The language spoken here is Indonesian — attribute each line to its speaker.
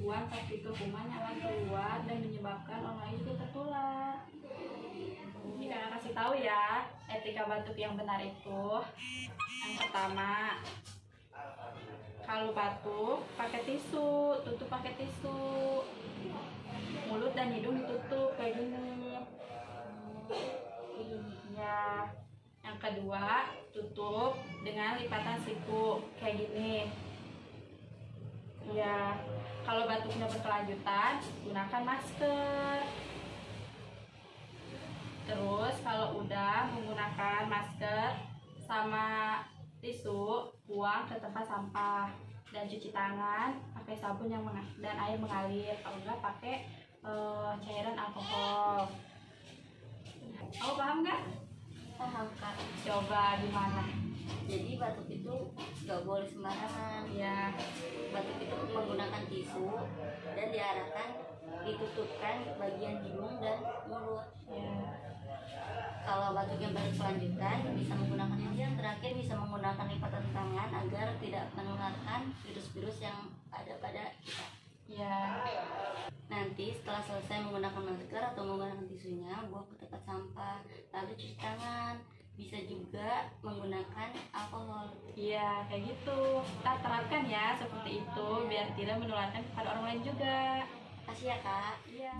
Speaker 1: dibuang tapi ke kuman yang keluar dan menyebabkan orang lain juga tertular. Ini kakak kasih tahu ya etika batuk yang benar itu. Yang pertama, kalau batuk pakai tisu, tutup pakai tisu. Mulut dan hidung ditutup kayak gini. Ya. Yang kedua, tutup dengan lipatan siku kayak gini. Ya. Kalau batuknya berkelanjutan, gunakan masker. Terus kalau udah menggunakan masker sama tisu, buang ke tempat sampah dan cuci tangan pakai sabun dan air mengalir. Kalau enggak pakai cairan alkohol. Kamu paham nggak?
Speaker 2: Paham Kak.
Speaker 1: Coba gimana?
Speaker 2: Jadi batuk itu nggak boleh sembarangan.
Speaker 1: Ya.
Speaker 2: Batuk itu menggunakan tisu dan diarahkan ditutupkan bagian hidung dan mulut.
Speaker 1: Ya.
Speaker 2: Kalau batuk yang berkelanjutan bisa menggunakan yang terakhir bisa menggunakan lipatan tangan agar tidak menularkan virus-virus yang ada pada kita.
Speaker 1: Ya.
Speaker 2: Nanti setelah selesai menggunakan masker atau menggunakan tisunya, buang ke tempat sampah, lalu cuci tangan. Bisa juga menggunakan alkohol.
Speaker 1: Iya, kayak gitu. Kita terapkan ya seperti itu biar tidak menularkan kepada orang lain juga.
Speaker 2: Kasih ya Kak.
Speaker 1: Iya.